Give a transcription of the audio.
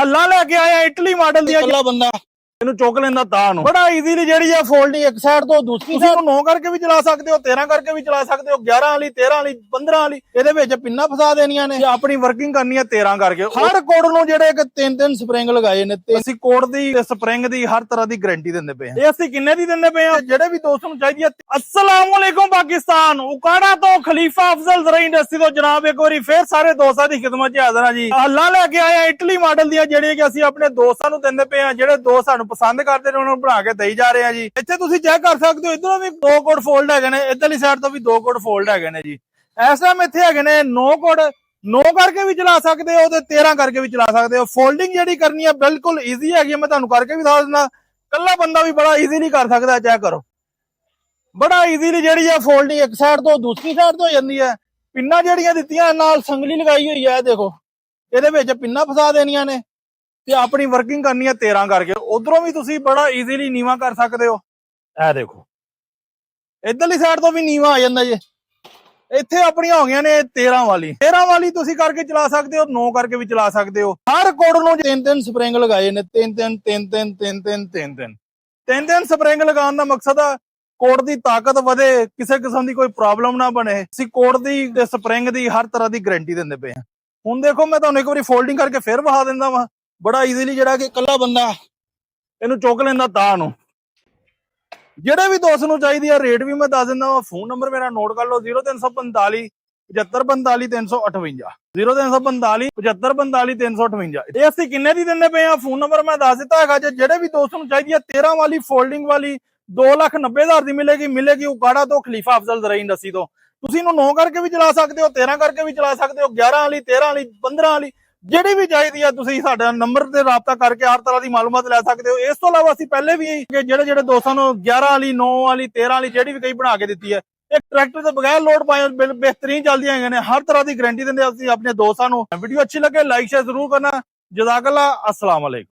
ਹਾਲਾਂ ਲੈ ਕੇ ਆਇਆ ਇਟਲੀ ਮਾਡਲ ਦੀ ਇਕੱਲਾ ਬੰਦਾ ਇਹਨੂੰ ਚੁੱਕ ਲੈਂਦਾ ਤਾਂ ਨੂੰ ਬੜਾ ਈਜ਼ੀਲੀ ਜਿਹੜੀ ਆ ਫੋਲਡਿੰਗ ਇੱਕ ਸਾਈਡ ਤੋਂ ਦੂਸਰੀ ਸਾਈਡ ਨੂੰ 9 ਕਰਕੇ ਵੀ ਚਲਾ ਸਕਦੇ ਹੋ 13 ਕਰਕੇ ਵੀ ਚਲਾ ਸਕਦੇ ਹੋ 11 ਵਾਲੀ 13 ਵਾਲੀ 15 ਵਾਲੀ ਇਹਦੇ ਵਿੱਚ ਪਿੰਨਾਂ ਫਸਾ ਦੇਣੀਆਂ ਨੇ ਆਪਣੀ ਵਰਕਿੰਗ ਕਰਨੀ ਹੈ 13 ਕਰਕੇ ਹਰ ਕੋਡ ਨੂੰ ਜਿਹੜੇ ਇੱਕ 3-3 ਸਪਰਿੰਗ ਲਗਾਏ ਨੇ ਤੇ ਅਸੀਂ ਕੋਡ ਦੀ ਸਪਰਿੰਗ ਦੀ ਹਰ ਤਰ੍ਹਾਂ ਦੀ ਗਾਰੰਟੀ ਦਿੰਦੇ ਪਏ ਆ ਇਹ ਅਸੀਂ ਕਿੰਨੇ ਦੀ ਦਿੰਦੇ ਪਏ ਆ ਜਿਹੜੇ ਵੀ ਦੋਸਤ ਨੂੰ ਚਾਹੀਦੀ ਹੈ अस्सलाम वालेकुम पाकिस्तान उकाड़ा तो खलीफा अफजल ज़राई इंडस्ट्री तो जनाब एक बार फिर सारे दोस्तां दी खिदमत च हाज़र हां जी हल्ला लेके आए हैं इटली मॉडल दी ਜਿਹੜੀ ਕਿ ਅਸੀਂ ਆਪਣੇ ਦੋਸਤਾਂ ਨੂੰ ਦਿੰਦੇ ਪਏ ਆ ਜਿਹੜੇ ਦੋਸਤ ਸਾਨੂੰ ਪਸੰਦ ਕਰਦੇ ਨੇ ਉਹਨਾਂ ਨੂੰ ਬਣਾ ਕੇ ਦੇਈ ਜਾ ਰਹੇ ਆ ਜੀ ਇੱਥੇ ਤੁਸੀਂ ਚੈੱਕ ਕਰ ਸਕਦੇ ਹੋ ਇਧਰੋਂ ਵੀ 2 ਕੋਡ ਫੋਲਡ ਹੈਗੇ ਨੇ ਇਧਰਲੀ ਸਾਈਡ ਤੋਂ ਵੀ 2 ਕੋਡ ਫੋਲਡ ਹੈਗੇ ਨੇ ਜੀ ਇਸ ਟਾਈਮ ਇੱਥੇ ਹੈਗੇ ਨੇ 9 ਕੋਡ 9 ਕਰਕੇ ਵੀ ਚਲਾ ਸਕਦੇ ਹੋ ਤੇ 13 ਕਰਕੇ ਵੀ ਚਲਾ ਸਕਦੇ ਹੋ ਫੋਲਡਿੰਗ ਜਿਹੜੀ ਕਰਨੀ ਹੈ ਬਿਲਕੁਲ ਈਜ਼ੀ ਹੈਗੀ ਮੈਂ ਤੁਹਾਨੂੰ ਕਰਕੇ ਵੀ ਦੱਸ ਦਿੰਦਾ ਕੱਲਾ ਬੰਦਾ ਵੀ ਬੜਾ ਈਜ਼ੀਲੀ ਕਰ ਸਕਦਾ ਚੈੱਕ ਕਰੋ ਬੜਾ ਈਜ਼ੀਲੀ ਜਿਹੜੀ ਆ ਫੋਲਡਿੰਗ ਇੱਕ ਸਾਈਡ ਤੋਂ ਦੂਸਰੀ ਸਾਈਡ ਤੋਂ ਹੋ ਜਾਂਦੀ ਹੈ ਪਿੰਨਾਂ ਜਿਹੜੀਆਂ ਦਿੱਤੀਆਂ ਨਾਲ ਸੰਗਲੀ ਲਗਾਈ ਹੋਈ ਹੈ ਦੇਖੋ ਇਹਦੇ ਵਿੱਚ ਪਿੰਨਾਂ ਫਸਾ ਦੇਣੀਆਂ ਨੇ ਤੇ ਆਪਣੀ ਵਰਕਿੰਗ ਕਰਨੀ ਹੈ 13 ਕਰਕੇ ਉਧਰੋਂ ਵੀ ਤੁਸੀਂ ਬੜਾ ਈਜ਼ੀਲੀ ਨੀਵਾ ਕਰ ਸਕਦੇ ਹੋ ਇਹ ਦੇਖੋ ਇਧਰਲੀ ਸਾਈਡ ਤੋਂ ਵੀ ਨੀਵਾ ਆ ਜਾਂਦਾ ਜੀ ਇੱਥੇ ਆਪਣੀਆਂ ਹੋ ਗਈਆਂ ਨੇ 13 ਵਾਲੀ ਤੁਸੀਂ ਕਰਕੇ ਚਲਾ ਸਕਦੇ ਹੋ 9 ਕਰਕੇ ਵੀ ਚਲਾ ਸਕਦੇ ਹੋ ਹਰ ਕੋਡ ਨੂੰ 3-3 ਸਪਰਿੰਗ ਲਗਾਏ ਨੇ 3-3 ਸਪਰਿੰਗ ਲਗਾਉਣ ਦਾ ਮਕਸਦ ਆ ਕੋਡ ਦੀ ਤਾਕਤ ਵਧੇ ਕਿਸੇ ਕਿਸਮ ਦੀ ਕੋਈ ਪ੍ਰੋਬਲਮ ਨਾ ਬਣੇ ਅਸੀਂ ਕੋਡ ਦੀ ਤੇ ਸਪਰਿੰਗ ਦੀ ਹਰ ਤਰ੍ਹਾਂ ਦੀ ਗਾਰੰਟੀ ਦਿੰਦੇ ਪਏ ਹਾਂ ਹੁਣ ਦੇਖੋ ਮੈਂ ਤੁਹਾਨੂੰ ਇੱਕ ਵਾਰੀ ਫੋਲਡਿੰਗ ਕਰਕੇ ਫਿਰ ਵਿਖਾ ਦਿੰਦਾ ਵਾਂ ਬੜਾ ਈਜ਼ੀਲੀ ਜਿਹੜਾ ਕਿ ਇਕੱਲਾ ਬੰਦਾ ਇਹਨੂੰ ਚੁੱਕ ਲੈਂਦਾ ਤਾਂ ਨੂੰ ਜਿਹੜੇ ਵੀ ਦੋਸਤ ਨੂੰ ਚਾਹੀਦੀ ਆ ਰੇਟ ਵੀ ਮੈਂ ਦੱਸ ਦਿੰਦਾ ਵਾਂ ਫੋਨ ਨੰਬਰ ਮੇਰਾ ਨੋਟ ਕਰ ਲਓ 0345 7545 358 0345 7545 358 ਇਹ ਅਸੀਂ ਕਿੰਨੇ ਦੀ ਦਿੰਦੇ ਪਏ ਆ ਫੋਨ ਨੰਬਰ ਮੈਂ ਦੱਸ ਦਿੱਤਾ ਹੈਗਾ ਜਿਹੜੇ ਵੀ ਦੋਸਤ ਨੂੰ ਚਾਹੀਦੀ ਆ 13 ਵਾਲੀ ਫੋਲਡਿੰਗ ਵਾਲੀ 2,90,000 ਦੀ ਮਿਲੇਗੀ ਉਕਾੜਾ ਤੋਂ ਖਲੀਫਾ ਅਫਜ਼ਲ ਜ਼ਰਾਈ ਇੰਡਸਟਰੀ ਤੋਂ ਤੁਸੀਂ ਇਹਨੂੰ 9 ਕਰਕੇ ਵੀ ਚਲਾ ਸਕਦੇ ਹੋ 13 ਕਰਕੇ ਵੀ ਚਲਾ ਸਕਦੇ ਹੋ 11 ਵਾਲੀ 13 ਵਾਲੀ 15 ਵਾਲੀ ਜਿਹੜੀ ਵੀ ਚਾਹੀਦੀ ਆ ਤੁਸੀਂ ਸਾਡਾ ਨੰਬਰ ਤੇ ਰਾਬਤਾ ਕਰਕੇ ਹਰ ਤਰ੍ਹਾਂ ਦੀ ਮਾਲੂਮਾਤ ਲੈ ਸਕਦੇ ਹੋ ਇਸ ਤੋਂ ਇਲਾਵਾ ਅਸੀਂ ਪਹਿਲੇ ਵੀ ਜਿਹੜੇ ਦੋਸਤਾਂ ਨੂੰ 11 ਵਾਲੀ 9 ਵਾਲੀ 13 ਵਾਲੀ ਜਿਹੜੀ ਵੀ ਕਈ ਬਣਾ ਕੇ ਦਿੱਤੀ ਹੈ ਇੱਕ ਟਰੈਕਟਰ ਦੇ ਬਗੈਰ ਲੋਡ ਪਾਏ ਬਿਹਤਰੀਨ ਚੱਲਦੀਆਂ ਹੈਗੀਆਂ ਨੇ ਹਰ ਤਰ੍ਹਾਂ ਦੀ ਗਾਰੰਟੀ ਦਿੰਦੇ ਅਸੀਂ ਆਪਣੇ ਦੋਸਤਾਂ ਨੂੰ ਵੀਡੀਓ ਅੱਛੀ ਲੱਗੇ ਲਾਈਕ ਸ਼ੇਅਰ ਜ਼ਰੂਰ ਕਰਨਾ ਜਜ਼ਾਕੱਲਾ अस्सलाम वालेकुम।